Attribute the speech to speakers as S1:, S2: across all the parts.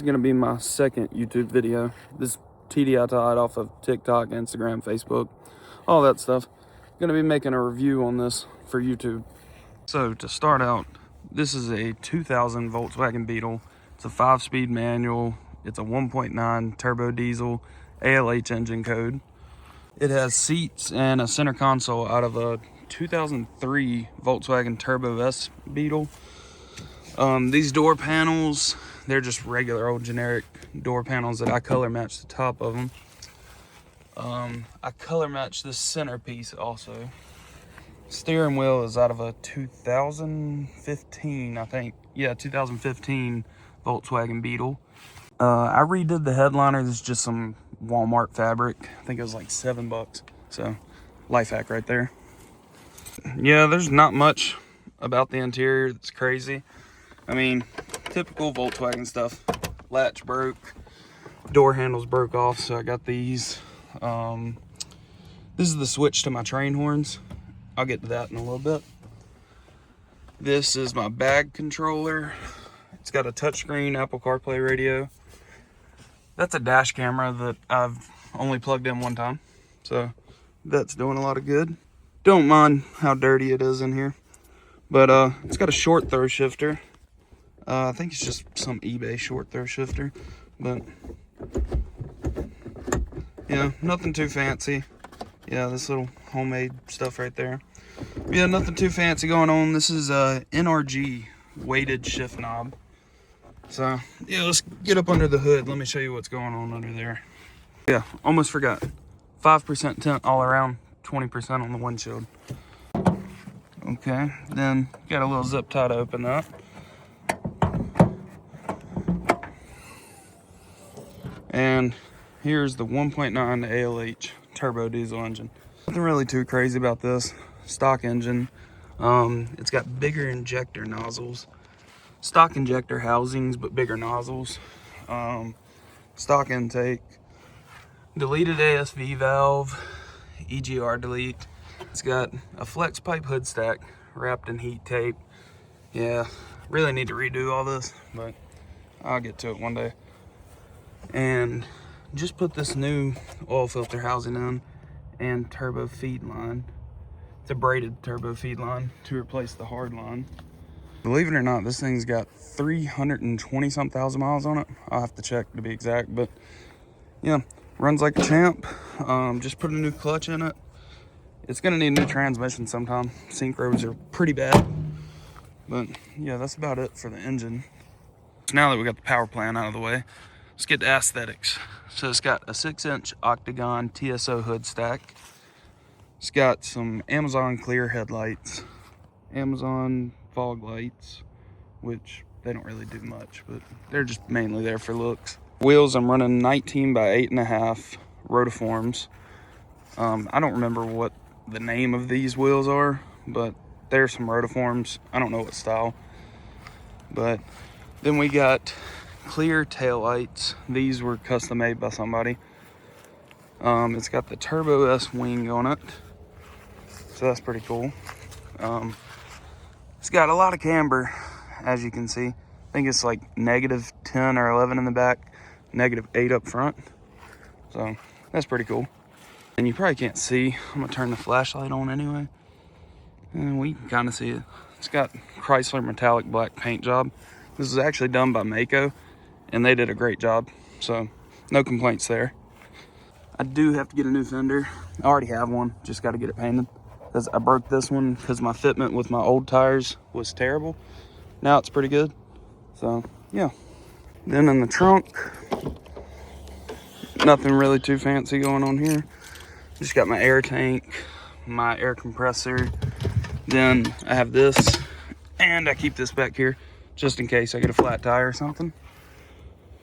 S1: gonna be my second YouTube video. This TDI Tide off of TikTok, Instagram, Facebook, all that stuff. Gonna be making a review on this for YouTube. So to start out, this is a 2000 Volkswagen Beetle. It's a 5-speed manual. It's a 1.9 turbo diesel ALH engine code. It has seats and a center console out of a 2003 Volkswagen Turbo S Beetle. These door panels, they're just regular old generic door panels that I color match the top of them. I color match this centerpiece also. Steering wheel is out of a 2015, I think. Yeah, 2015 Volkswagen Beetle. I redid the headliner. This is just some Walmart fabric. I think it was like $7. So, life hack right there. Yeah, there's not much about the interior that's crazy. I mean, typical Volkswagen stuff. Latch broke, door handles broke off, so I got these. This is the switch to my train horns. I'll get to that in a little bit. This is my bag controller. It's got a touchscreen Apple CarPlay radio. That's a dash camera that I've only plugged in one time, so that's doing a lot of good. Don't mind how dirty it is in here, but it's got a short throw shifter. I think it's just some eBay short throw shifter, but yeah, nothing too fancy. Yeah, this little homemade stuff right there. Yeah, nothing too fancy going on. This is a NRG weighted shift knob. So yeah, let's get up under the hood. Let me show you what's going on under there. Yeah, almost forgot. 5% tint all around, 20% on the windshield. Okay, then got a little zip tie to open up. And here's the 1.9 ALH turbo diesel engine. Nothing really too crazy about this. Stock engine. It's got bigger injector nozzles. Stock injector housings, but bigger nozzles. Stock intake. Deleted ASV valve. EGR delete. It's got a flex pipe hood stack wrapped in heat tape. Yeah, really need to redo all this, but I'll get to it one day. And just put this new oil filter housing in and turbo feed line. It's a braided turbo feed line to replace the hard line. Believe it or not, this thing's got 320 some thousand miles on it. I'll have to check to be exact, but yeah, runs like a champ. Just put a new clutch in it. It's gonna need a new transmission sometime. Synchros are pretty bad, but yeah, that's about it for the engine. So now that we got the power plant out of the way, let's get to aesthetics. So it's got a 6-inch octagon TSO hood stack. It's got some Amazon clear headlights, Amazon fog lights, which they don't really do much, but they're just mainly there for looks. Wheels, I'm running 19 by 8.5 rotiforms. I don't remember what the name of these wheels are, but there's some rotiforms. I don't know what style. But then we got clear tail lights. These were custom made by somebody. It's got the Turbo S wing on it, so that's pretty cool. It's got a lot of camber, as you can see. I think it's like -10 or 11 in the back, -8 up front. So that's pretty cool. And you probably can't see. I'm gonna turn the flashlight on anyway, and we can kind of see it. It's got Chrysler metallic black paint job. This is actually done by Mako, and they did a great job, so no complaints there. I do have to get a new fender. I already have one, just got to get it painted, because I broke this one because my fitment with my old tires was terrible. Now it's pretty good, so yeah. Then in the trunk, nothing really too fancy going on here. Just got my air tank, my air compressor. Then I have this, and I keep this back here just in case I get a flat tire or something.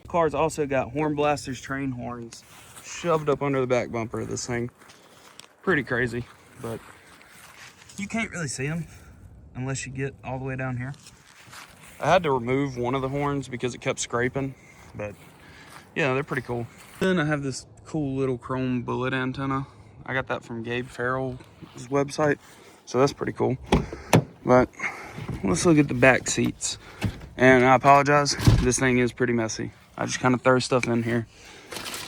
S1: The car's also got horn blasters, train horns shoved up under the back bumper of this thing. Pretty crazy, but you can't really see them unless you get all the way down here. I had to remove one of the horns because it kept scraping, but yeah, they're pretty cool. Then I have this cool little chrome bullet antenna. I got that from Gabe Farrell's website, so that's pretty cool. But let's look at the back seats. And I apologize, this thing is pretty messy. I just kind of throw stuff in here.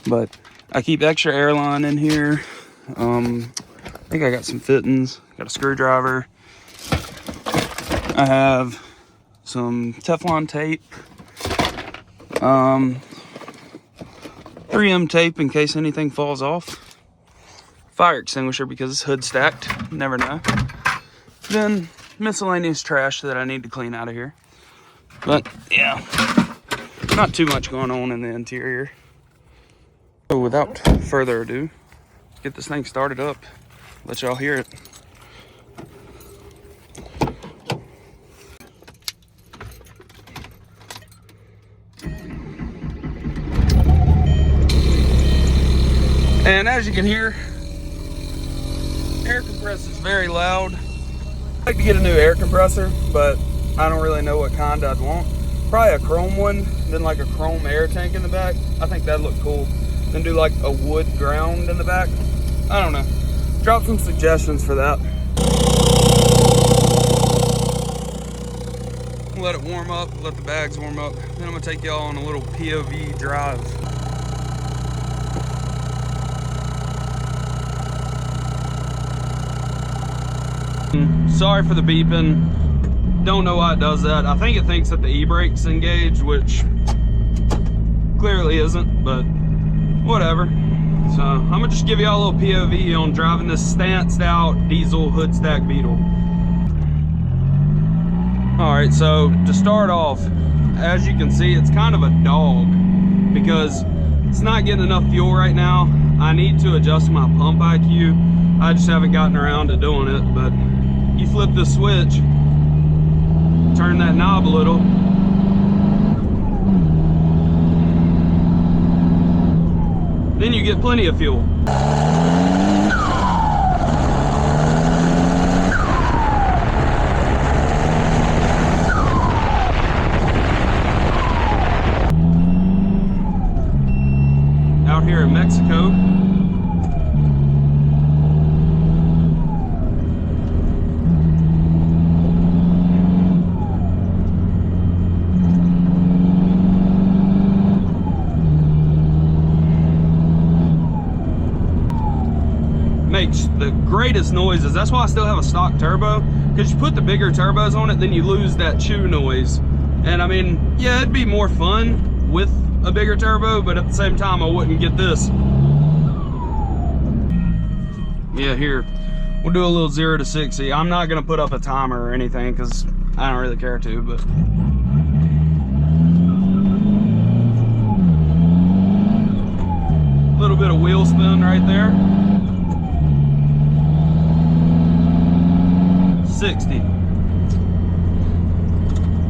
S1: But I keep extra airline in here. I think I got some fittings, got a screwdriver. I have some Teflon tape, 3M tape in case anything falls off. Fire extinguisher because it's hood stacked, never know. Then miscellaneous trash that I need to clean out of here. But yeah, not too much going on in the interior. So without further ado, let's get this thing started up. Let y'all hear it. And as you can hear, air compressor is very loud. I'd like to get a new air compressor, but I don't really know what kind I'd want. Probably a chrome one, then like a chrome air tank in the back. I think that'd look cool. Then do like a wood ground in the back. I don't know. Drop some suggestions for that. Let it warm up, let the bags warm up. Then I'm gonna take y'all on a little POV drive. Sorry for the beeping. Don't know why it does that. I think it thinks that the e-brake's engaged, which clearly isn't, but whatever. So I'm gonna just give y'all a little POV on driving this stanced out diesel Hoodstacked Beetle. All right, so to start off, as you can see, it's kind of a dog because it's not getting enough fuel right now. I need to adjust my pump IQ. I just haven't gotten around to doing it, but you flip the switch, turn that knob a little, then you get plenty of fuel. Out here in Mexico, makes the greatest noises. That's why I still have a stock turbo, because you put the bigger turbos on it, then you lose that chew noise. And I mean, yeah, it'd be more fun with a bigger turbo, but at the same time I wouldn't get this. Yeah, here we'll do a little 0 to 60. I'm not gonna put up a timer or anything because I don't really care to, but a little bit of wheel spin right there. 60.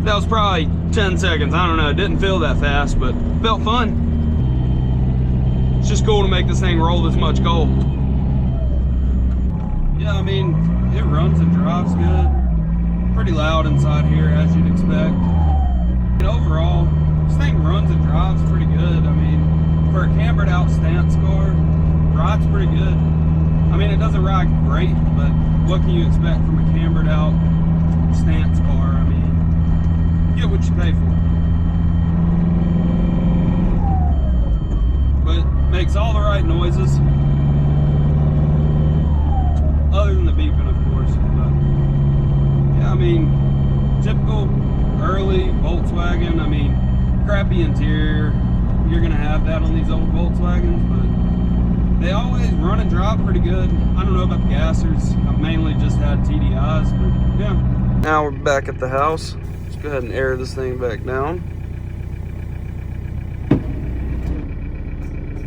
S1: That was probably 10 seconds. I don't know. It didn't feel that fast, but felt fun. It's just cool to make this thing roll this much coal. Yeah, I mean, it runs and drives good. Pretty loud inside here, as you'd expect. And overall, this thing runs and drives pretty good. I mean, for a cambered out stance car, rides pretty good. I mean, it doesn't ride great, but what can you expect from a cambered out stance car? I mean, get what you pay for. But makes all the right noises, other than the beeping, of course. But yeah, I mean, typical early Volkswagen. I mean, crappy interior. You're gonna have that on these old Volkswagens, but they always run and drive pretty good. I don't know about the gassers. I've mainly just had TDIs, but yeah. Now we're back at the house. Let's go ahead and air this thing back down.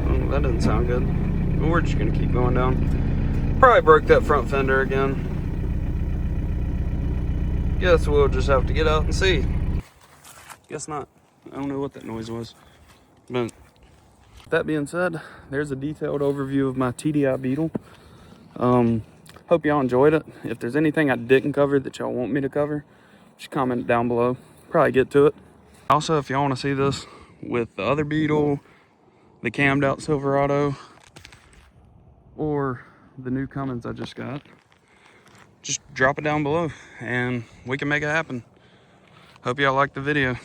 S1: Oh, that doesn't sound good. But we're just gonna keep going down. Probably broke that front fender again. Guess we'll just have to get out and see. Guess not. I don't know what that noise was. But that being said, there's a detailed overview of my TDI Beetle. Hope y'all enjoyed it. If there's anything I didn't cover that y'all want me to cover, just comment down below. Probably get to it. Also, if y'all want to see this with the other Beetle, the cammed out Silverado, or the new Cummins I just got, just drop it down below and we can make it happen. Hope y'all liked the video.